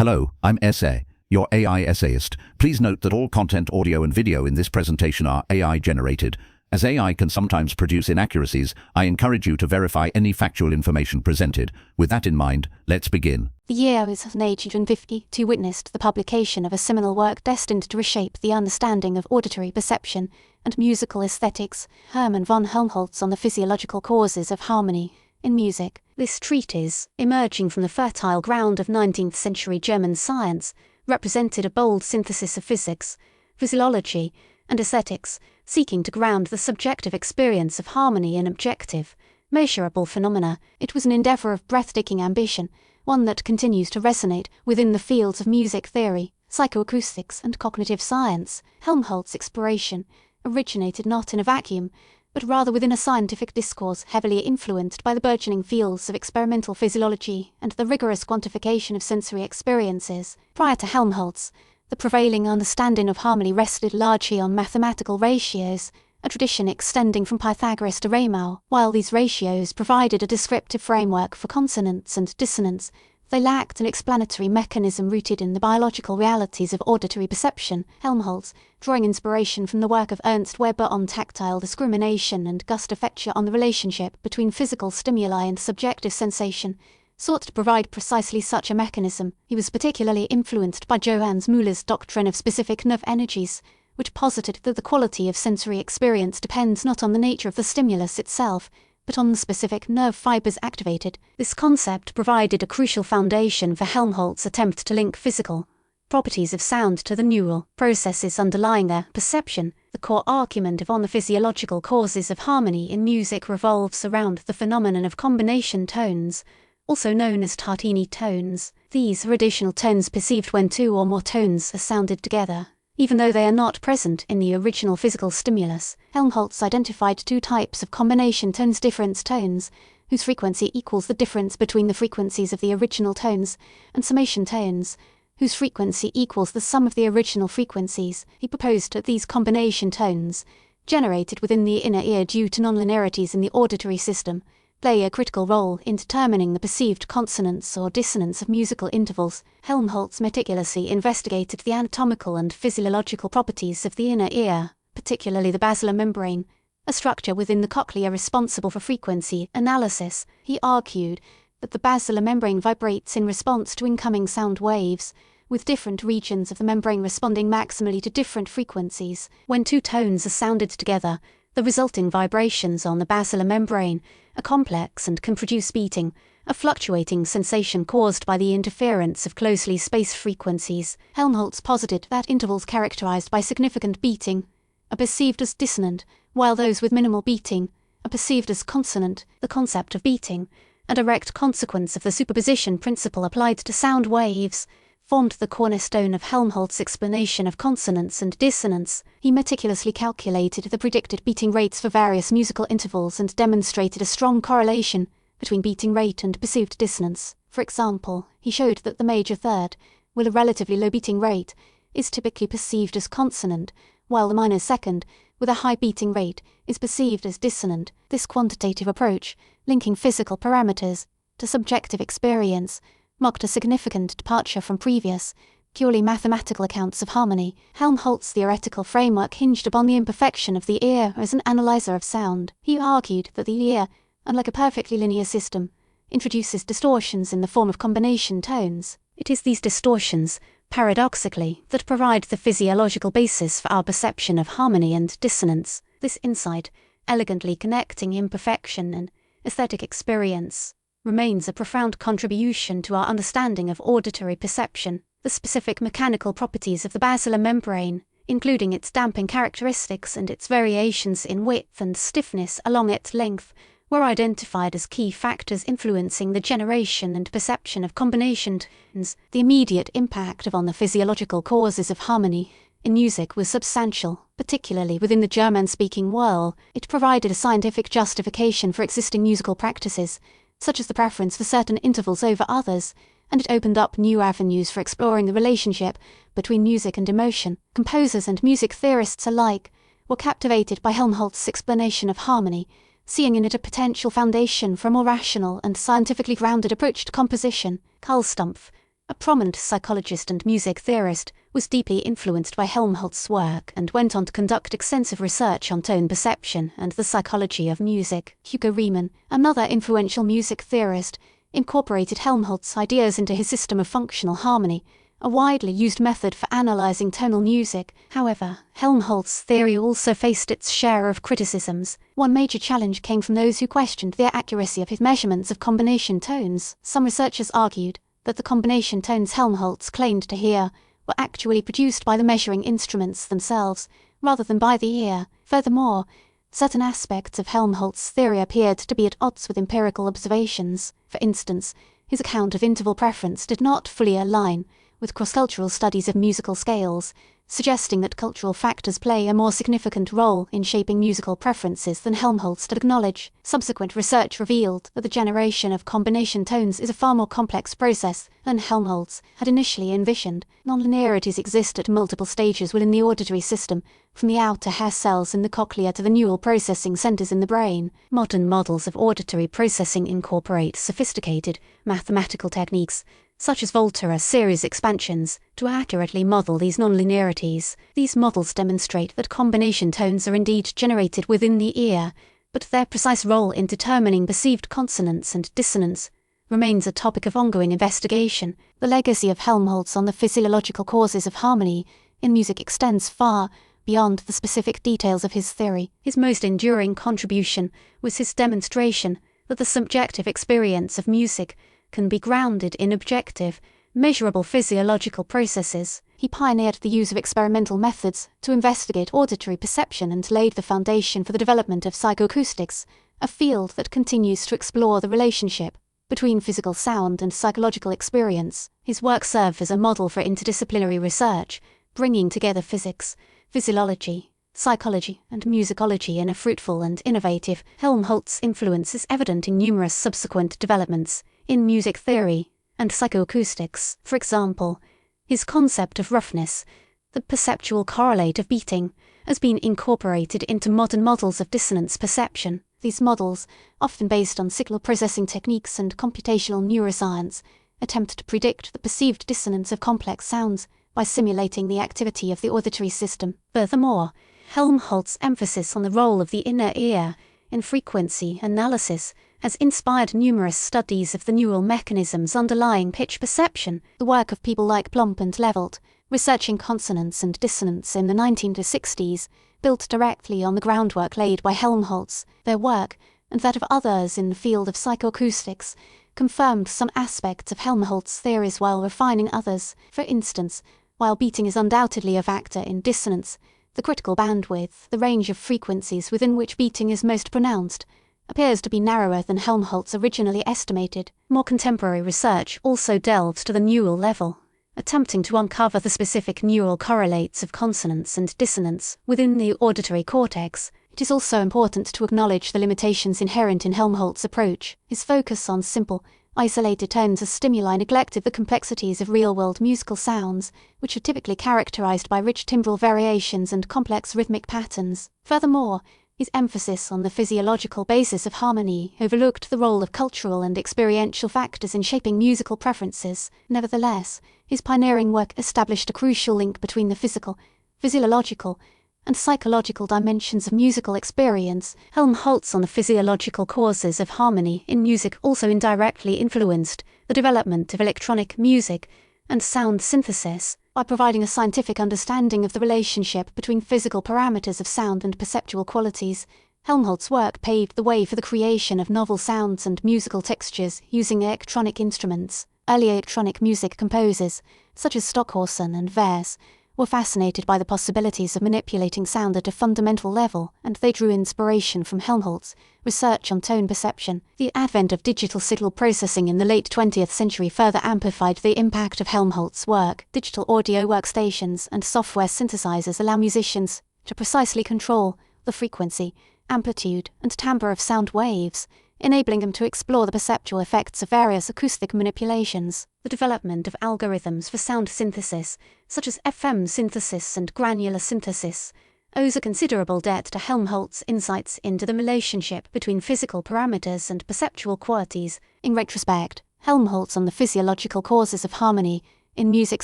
Hello, I'm Essay, your AI essayist. Please note that all content, audio and video in this presentation are AI generated. As AI can sometimes produce inaccuracies, I encourage you to verify any factual information presented. With that in mind, let's begin. The year is 1852 witnessed the publication of a seminal work destined to reshape the understanding of auditory perception and musical aesthetics, Hermann von Helmholtz on the physiological causes of harmony in music. This treatise, emerging from the fertile ground of 19th century German science, represented a bold synthesis of physics, physiology, and aesthetics, seeking to ground the subjective experience of harmony in objective, measurable phenomena. It was an endeavor of breathtaking ambition, one that continues to resonate within the fields of music theory, psychoacoustics, and cognitive science. Helmholtz's exploration originated not in a vacuum, but rather within a scientific discourse heavily influenced by the burgeoning fields of experimental physiology and the rigorous quantification of sensory experiences. Prior to Helmholtz, the prevailing understanding of harmony rested largely on mathematical ratios, a tradition extending from Pythagoras to Riemann. While these ratios provided a descriptive framework for consonance and dissonance, they lacked an explanatory mechanism rooted in the biological realities of auditory perception. Helmholtz, drawing inspiration from the work of Ernst Weber on tactile discrimination and Gustav Fetscher on the relationship between physical stimuli and subjective sensation, sought to provide precisely such a mechanism. He was particularly influenced by Johannes Müller's doctrine of specific nerve energies, which posited that the quality of sensory experience depends not on the nature of the stimulus itself, but on the specific nerve fibers activated. This concept provided a crucial foundation for Helmholtz's attempt to link physical properties of sound to the neural processes underlying their perception. The core argument on the physiological causes of harmony in music revolves around the phenomenon of combination tones, also known as Tartini tones. These are additional tones perceived when two or more tones are sounded together, even though they are not present in the original physical stimulus. Helmholtz identified two types of combination tones: difference tones, whose frequency equals the difference between the frequencies of the original tones, and summation tones, whose frequency equals the sum of the original frequencies. He proposed that these combination tones, generated within the inner ear due to nonlinearities in the auditory system, play a critical role in determining the perceived consonance or dissonance of musical intervals. Helmholtz meticulously investigated the anatomical and physiological properties of the inner ear, particularly the basilar membrane, a structure within the cochlea responsible for frequency analysis. He argued that the basilar membrane vibrates in response to incoming sound waves, with different regions of the membrane responding maximally to different frequencies. When two tones are sounded together, the resulting vibrations on the basilar membrane are complex and can produce beating, a fluctuating sensation caused by the interference of closely spaced frequencies. Helmholtz posited that intervals characterized by significant beating are perceived as dissonant, while those with minimal beating are perceived as consonant. The concept of beating, a direct consequence of the superposition principle applied to sound waves, formed the cornerstone of Helmholtz's explanation of consonance and dissonance. He meticulously calculated the predicted beating rates for various musical intervals and demonstrated a strong correlation between beating rate and perceived dissonance. For example, he showed that the major third, with a relatively low beating rate, is typically perceived as consonant, while the minor second, with a high beating rate, is perceived as dissonant. This quantitative approach, linking physical parameters to subjective experience, marked a significant departure from previous, purely mathematical accounts of harmony. Helmholtz's theoretical framework hinged upon the imperfection of the ear as an analyzer of sound. He argued that the ear, unlike a perfectly linear system, introduces distortions in the form of combination tones. It is these distortions, paradoxically, that provide the physiological basis for our perception of harmony and dissonance. This insight, elegantly connecting imperfection and aesthetic experience, remains a profound contribution to our understanding of auditory perception. The specific mechanical properties of the basilar membrane, including its damping characteristics and its variations in width and stiffness along its length, were identified as key factors influencing the generation and perception of combination tones. The immediate impact on the physiological causes of harmony in music was substantial, particularly within the German-speaking world. It provided a scientific justification for existing musical practices, such as the preference for certain intervals over others, and it opened up new avenues for exploring the relationship between music and emotion. Composers and music theorists alike were captivated by Helmholtz's explanation of harmony, seeing in it a potential foundation for a more rational and scientifically grounded approach to composition. Karl Stumpf, a prominent psychologist and music theorist, was deeply influenced by Helmholtz's work and went on to conduct extensive research on tone perception and the psychology of music. Hugo Riemann, another influential music theorist, incorporated Helmholtz's ideas into his system of functional harmony, a widely used method for analyzing tonal music. However, Helmholtz's theory also faced its share of criticisms. One major challenge came from those who questioned the accuracy of his measurements of combination tones. Some researchers argued that the combination tones Helmholtz claimed to hear were actually produced by the measuring instruments themselves, rather than by the ear. Furthermore, certain aspects of Helmholtz's theory appeared to be at odds with empirical observations. For instance, his account of interval preference did not fully align with cross-cultural studies of musical scales, suggesting that cultural factors play a more significant role in shaping musical preferences than Helmholtz did acknowledge. Subsequent research revealed that the generation of combination tones is a far more complex process than Helmholtz had initially envisioned. Nonlinearities exist at multiple stages within the auditory system, from the outer hair cells in the cochlea to the neural processing centers in the brain. Modern models of auditory processing incorporate sophisticated mathematical techniques, such as Volterra series expansions, to accurately model these nonlinearities. These models demonstrate that combination tones are indeed generated within the ear, but their precise role in determining perceived consonance and dissonance remains a topic of ongoing investigation. The legacy of Helmholtz on the physiological causes of harmony in music extends far beyond the specific details of his theory. His most enduring contribution was his demonstration that the subjective experience of music can be grounded in objective, measurable physiological processes. He pioneered the use of experimental methods to investigate auditory perception and laid the foundation for the development of psychoacoustics, a field that continues to explore the relationship between physical sound and psychological experience. His work served as a model for interdisciplinary research, bringing together physics, physiology, psychology, and musicology in a fruitful and innovative. Helmholtz's influence is evident in numerous subsequent developments in music theory and psychoacoustics. For example, his concept of roughness, the perceptual correlate of beating, has been incorporated into modern models of dissonance perception. These models, often based on signal processing techniques and computational neuroscience, attempt to predict the perceived dissonance of complex sounds by simulating the activity of the auditory system. Furthermore, Helmholtz's emphasis on the role of the inner ear in frequency analysis has inspired numerous studies of the neural mechanisms underlying pitch perception. The work of people like Plomp and Levelt, researching consonance and dissonance in the 1960s, built directly on the groundwork laid by Helmholtz. Their work, and that of others in the field of psychoacoustics, confirmed some aspects of Helmholtz's theories while refining others. For instance, while beating is undoubtedly a factor in dissonance, the critical bandwidth, the range of frequencies within which beating is most pronounced, appears to be narrower than Helmholtz originally estimated. More contemporary research also delves to the neural level, attempting to uncover the specific neural correlates of consonance and dissonance within the auditory cortex. It is also important to acknowledge the limitations inherent in Helmholtz's approach. His focus on simple, isolated tones as stimuli neglected the complexities of real-world musical sounds, which are typically characterized by rich timbral variations and complex rhythmic patterns. Furthermore, his emphasis on the physiological basis of harmony overlooked the role of cultural and experiential factors in shaping musical preferences. Nevertheless, his pioneering work established a crucial link between the physical, physiological, and psychological dimensions of musical experience. Helmholtz on the physiological causes of harmony in music also indirectly influenced the development of electronic music and sound synthesis by providing a scientific understanding of the relationship between physical parameters of sound and perceptual qualities. Helmholtz's work paved the way for the creation of novel sounds and musical textures using electronic instruments. Early electronic music composers, such as Stockhausen and Vers, were fascinated by the possibilities of manipulating sound at a fundamental level, and they drew inspiration from Helmholtz's research on tone perception. The advent of digital signal processing in the late 20th century further amplified the impact of Helmholtz's work. Digital audio workstations and software synthesizers allow musicians to precisely control the frequency, amplitude, and timbre of sound waves, enabling them to explore the perceptual effects of various acoustic manipulations. The development of algorithms for sound synthesis, such as FM synthesis and granular synthesis, owes a considerable debt to Helmholtz's insights into the relationship between physical parameters and perceptual qualities. In retrospect, Helmholtz on the physiological causes of harmony in music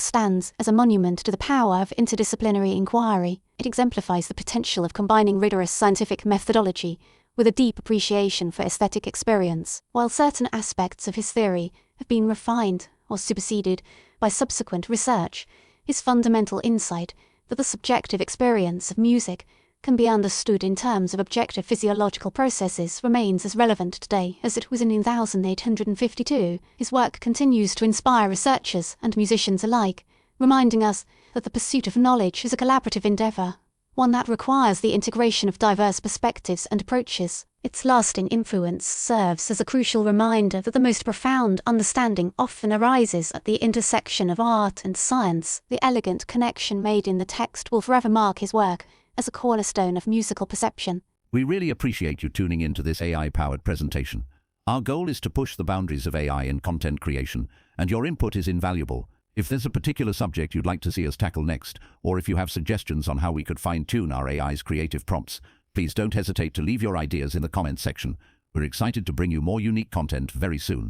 stands as a monument to the power of interdisciplinary inquiry. It exemplifies the potential of combining rigorous scientific methodology with a deep appreciation for aesthetic experience. While certain aspects of his theory have been refined or superseded by subsequent research, his fundamental insight that the subjective experience of music can be understood in terms of objective physiological processes remains as relevant today as it was in 1852. His work continues to inspire researchers and musicians alike, reminding us that the pursuit of knowledge is a collaborative endeavour, one that requires the integration of diverse perspectives and approaches. Its lasting influence serves as a crucial reminder that the most profound understanding often arises at the intersection of art and science. The elegant connection made in the text will forever mark his work as a cornerstone of musical perception. We really appreciate you tuning in to this AI-powered presentation. Our goal is to push the boundaries of AI in content creation, and your input is invaluable. If there's a particular subject you'd like to see us tackle next, or if you have suggestions on how we could fine-tune our AI's creative prompts, please don't hesitate to leave your ideas in the comments section. We're excited to bring you more unique content very soon.